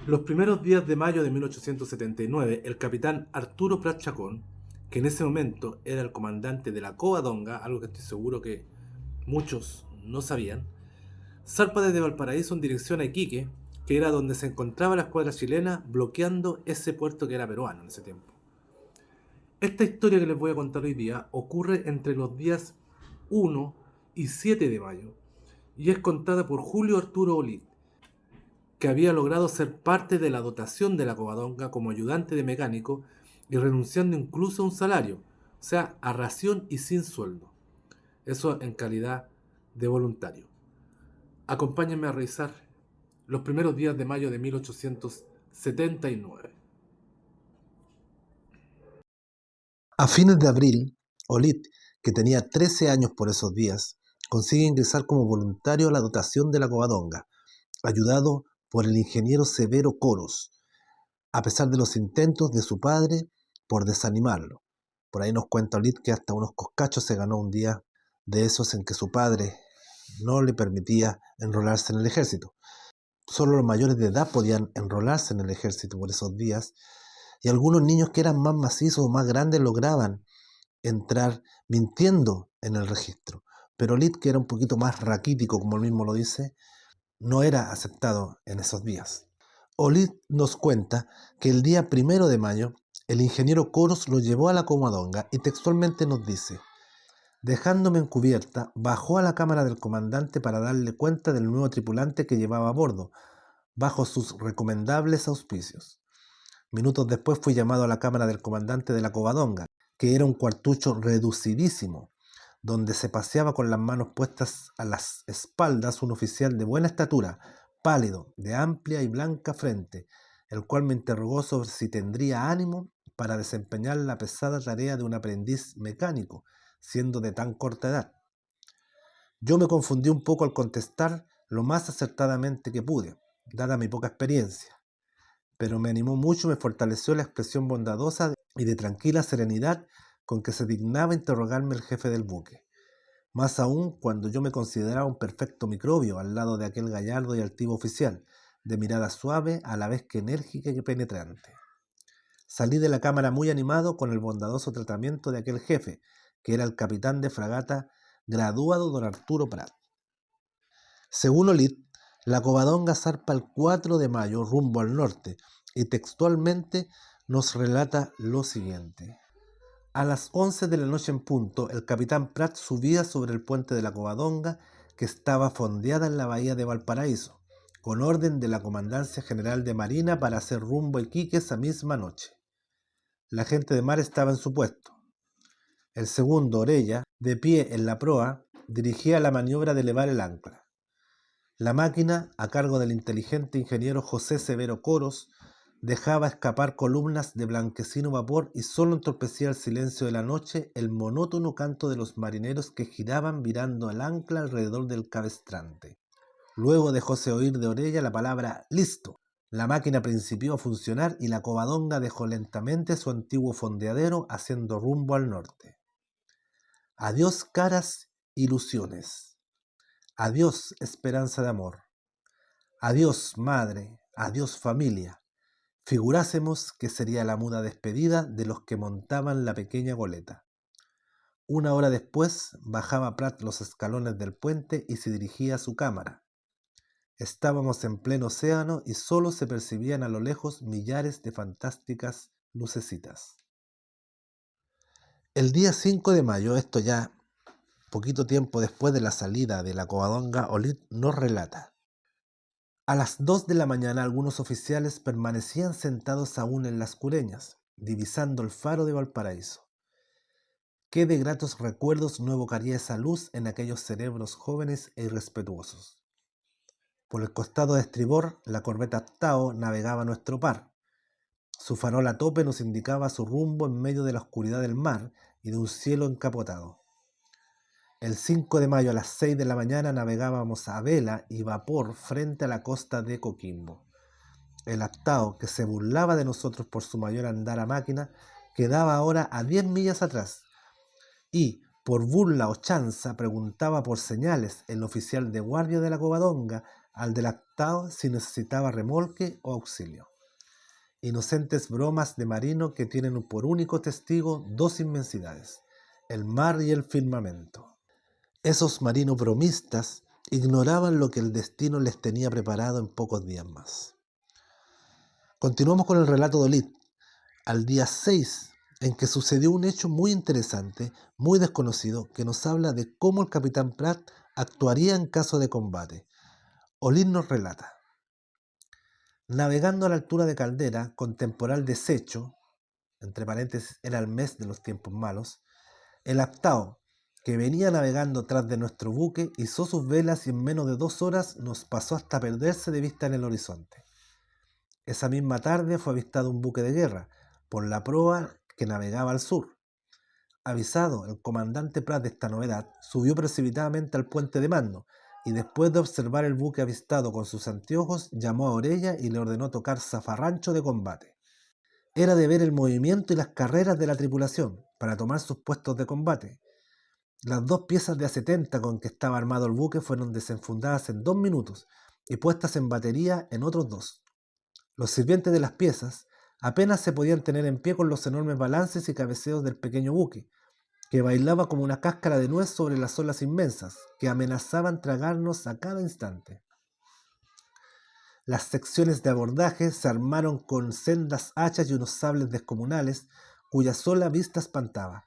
Los primeros días de mayo de 1879, el capitán Arturo Prat Chacón, que en ese momento era el comandante de la Covadonga, algo que estoy seguro que muchos no sabían, zarpa desde Valparaíso en dirección a Iquique, que era donde se encontraba la escuadra chilena bloqueando ese puerto que era peruano en ese tiempo. Esta historia que les voy a contar hoy día ocurre entre los días 1 y 7 de mayo y es contada por Julio Arturo Olid, que había logrado ser parte de la dotación de la Covadonga como ayudante de mecánico y renunciando incluso a un salario, o sea, a ración y sin sueldo. Eso en calidad de voluntario. Acompáñenme a revisar los primeros días de mayo de 1879. A fines de abril, Olid, que tenía 13 años por esos días, consigue ingresar como voluntario a la dotación de la Covadonga, ayudado por el ingeniero Severo Coros, a pesar de los intentos de su padre por desanimarlo. Por ahí nos cuenta Olid que hasta unos coscachos se ganó un día de esos en que su padre no le permitía enrolarse en el ejército. Solo los mayores de edad podían enrolarse en el ejército por esos días, y algunos niños que eran más macizos o más grandes lograban entrar mintiendo en el registro. Pero Olid, que era un poquito más raquítico, como él mismo lo dice, no era aceptado en esos días. Olid nos cuenta que el día 1 de mayo el ingeniero Coros lo llevó a la Covadonga y textualmente nos dice: dejándome en cubierta, bajó a la cámara del comandante para darle cuenta del nuevo tripulante que llevaba a bordo, bajo sus recomendables auspicios. Minutos después fui llamado a la cámara del comandante de la Covadonga, que era un cuartucho reducidísimo, donde se paseaba con las manos puestas a las espaldas un oficial de buena estatura, pálido, de amplia y blanca frente, el cual me interrogó sobre si tendría ánimo para desempeñar la pesada tarea de un aprendiz mecánico, siendo de tan corta edad. Yo me confundí un poco al contestar lo más acertadamente que pude, dada mi poca experiencia, pero me animó mucho, me fortaleció la expresión bondadosa y de tranquila serenidad con que se dignaba interrogarme el jefe del buque, más aún cuando yo me consideraba un perfecto microbio al lado de aquel gallardo y altivo oficial, de mirada suave a la vez que enérgica y penetrante. Salí de la cámara muy animado con el bondadoso tratamiento de aquel jefe, que era el capitán de fragata graduado don Arturo Prat. Según Olid, la Covadonga zarpa el 4 de mayo rumbo al norte y textualmente nos relata lo siguiente. A las 11 de la noche en punto, el capitán Prat subía sobre el puente de la Covadonga, que estaba fondeada en la bahía de Valparaíso, con orden de la Comandancia General de Marina para hacer rumbo a Iquique esa misma noche. La gente de mar estaba en su puesto. El segundo, Orella, de pie en la proa, dirigía la maniobra de elevar el ancla. La máquina, a cargo del inteligente ingeniero José Severo Coros, dejaba escapar columnas de blanquecino vapor y solo entorpecía el silencio de la noche el monótono canto de los marineros que giraban virando el ancla alrededor del cabestrante. Luego dejóse oír de Orella la palabra «listo». La máquina principió a funcionar y la Covadonga dejó lentamente su antiguo fondeadero haciendo rumbo al norte. Adiós caras ilusiones. Adiós esperanza de amor. Adiós madre, adiós familia. Figurásemos que sería la muda despedida de los que montaban la pequeña goleta. Una hora después bajaba Prat los escalones del puente y se dirigía a su cámara. Estábamos en pleno océano y solo se percibían a lo lejos millares de fantásticas lucecitas. El día 5 de mayo, esto ya poquito tiempo después de la salida de la Covadonga, Olid nos relata. A las 2 de la mañana algunos oficiales permanecían sentados aún en las cureñas, divisando el faro de Valparaíso. Qué de gratos recuerdos no evocaría esa luz en aquellos cerebros jóvenes e irrespetuosos. Por el costado de estribor, la corbeta Tao navegaba a nuestro par. Su farol a tope nos indicaba su rumbo en medio de la oscuridad del mar y de un cielo encapotado. El 5 de mayo a las 6 de la mañana navegábamos a vela y vapor frente a la costa de Coquimbo. El Tao, que se burlaba de nosotros por su mayor andar a máquina, quedaba ahora a 10 millas atrás y, por burla o chanza, preguntaba por señales el oficial de guardia de la Covadonga al del Actao si necesitaba remolque o auxilio. Inocentes bromas de marino que tienen por único testigo dos inmensidades, el mar y el firmamento. Esos marinos bromistas ignoraban lo que el destino les tenía preparado en pocos días más. Continuamos con el relato de Olid, al día 6, en que sucedió un hecho muy interesante, muy desconocido, que nos habla de cómo el capitán Pratt actuaría en caso de combate. Olid nos relata: navegando a la altura de Caldera, con temporal deshecho, entre paréntesis era el mes de los tiempos malos, el Actao, que venía navegando tras de nuestro buque, izó sus velas y en menos de 2 horas nos pasó hasta perderse de vista en el horizonte. Esa misma tarde fue avistado un buque de guerra, por la proa que navegaba al sur. Avisado el comandante Pratt de esta novedad, subió precipitadamente al puente de mando, y después de observar el buque avistado con sus anteojos, llamó a Orella y le ordenó tocar zafarrancho de combate. Era de ver el movimiento y las carreras de la tripulación, para tomar sus puestos de combate. Las 2 piezas de A-70 con que estaba armado el buque fueron desenfundadas en 2 minutos y puestas en batería en otros 2. Los sirvientes de las piezas apenas se podían tener en pie con los enormes balances y cabeceos del pequeño buque, que bailaba como una cáscara de nuez sobre las olas inmensas, que amenazaban tragarnos a cada instante. Las secciones de abordaje se armaron con sendas hachas y unos sables descomunales, cuya sola vista espantaba.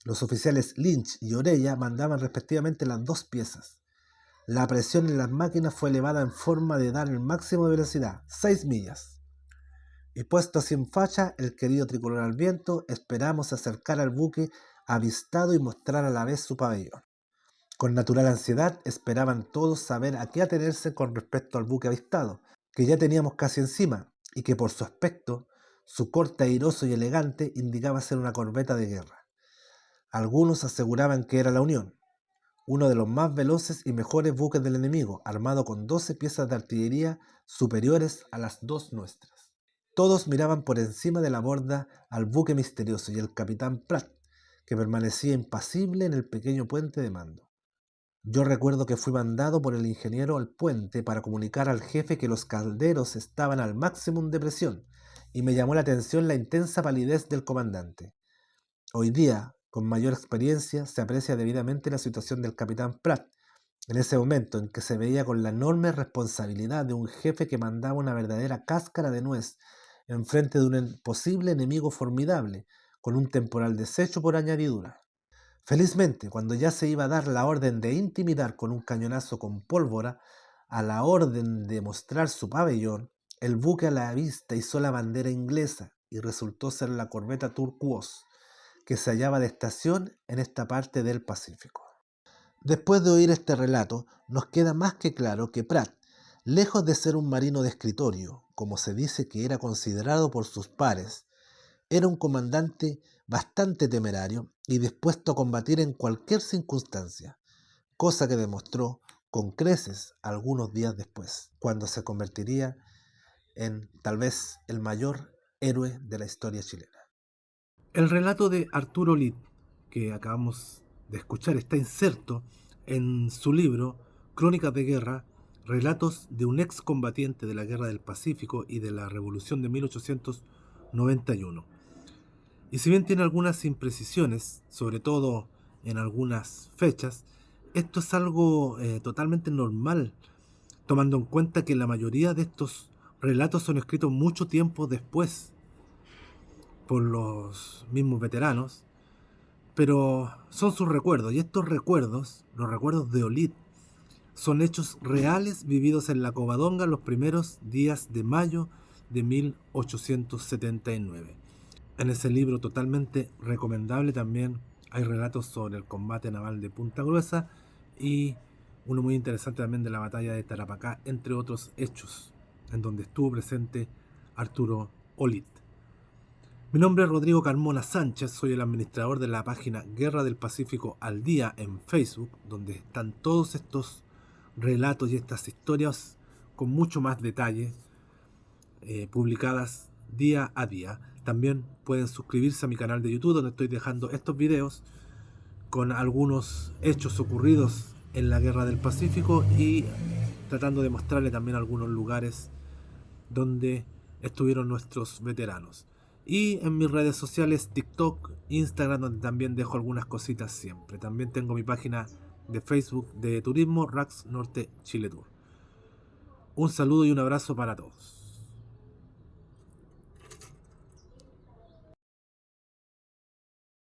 Los oficiales Lynch y Orella mandaban respectivamente las 2 piezas. La presión en las máquinas fue elevada en forma de dar el máximo de velocidad, 6 millas. Y puesto así en facha, el querido tricolor al viento, esperamos acercar al buque avistado y mostrar a la vez su pabellón. Con natural ansiedad esperaban todos saber a qué atenerse con respecto al buque avistado, que ya teníamos casi encima, y que por su aspecto, su corte airoso y elegante, indicaba ser una corbeta de guerra. Algunos aseguraban que era la Unión, uno de los más veloces y mejores buques del enemigo, armado con 12 piezas de artillería superiores a las 2 nuestras. Todos miraban por encima de la borda al buque misterioso y el capitán Pratt, que permanecía impasible en el pequeño puente de mando. Yo recuerdo que fui mandado por el ingeniero al puente para comunicar al jefe que los calderos estaban al máximo de presión, y me llamó la atención la intensa palidez del comandante. Hoy día, con mayor experiencia, se aprecia debidamente la situación del capitán Pratt, en ese momento en que se veía con la enorme responsabilidad de un jefe que mandaba una verdadera cáscara de nuez en frente de un posible enemigo formidable, con un temporal deshecho por añadidura. Felizmente, cuando ya se iba a dar la orden de intimidar con un cañonazo con pólvora, a la orden de mostrar su pabellón, el buque a la vista izó la bandera inglesa y resultó ser la corbeta Turquoise, que se hallaba de estación en esta parte del Pacífico. Después de oír este relato, nos queda más que claro que Pratt, lejos de ser un marino de escritorio, como se dice que era considerado por sus pares, era un comandante bastante temerario y dispuesto a combatir en cualquier circunstancia, cosa que demostró con creces algunos días después, cuando se convertiría en tal vez el mayor héroe de la historia chilena. El relato de Arturo Olid, que acabamos de escuchar, está inserto en su libro Crónicas de Guerra, relatos de un excombatiente de la Guerra del Pacífico y de la Revolución de 1891. Y si bien tiene algunas imprecisiones, sobre todo en algunas fechas, esto es algo totalmente normal, tomando en cuenta que la mayoría de estos relatos son escritos mucho tiempo después por los mismos veteranos, pero son sus recuerdos, y estos recuerdos, los recuerdos de Olid, son hechos reales vividos en la Covadonga los primeros días de mayo de 1879. En ese libro totalmente recomendable también hay relatos sobre el combate naval de Punta Gruesa y uno muy interesante también de la batalla de Tarapacá, entre otros hechos en donde estuvo presente Arturo Olid. Mi nombre es Rodrigo Carmona Sánchez, soy el administrador de la página Guerra del Pacífico al Día en Facebook, donde están todos estos relatos y estas historias con mucho más detalle, publicadas día a día. También pueden suscribirse a mi canal de YouTube, donde estoy dejando estos videos con algunos hechos ocurridos en la Guerra del Pacífico y tratando de mostrarle también algunos lugares donde estuvieron nuestros veteranos. Y en mis redes sociales, TikTok, Instagram, donde también dejo algunas cositas siempre. También tengo mi página de Facebook de turismo, Rax Norte Chile Tour. Un saludo y un abrazo para todos.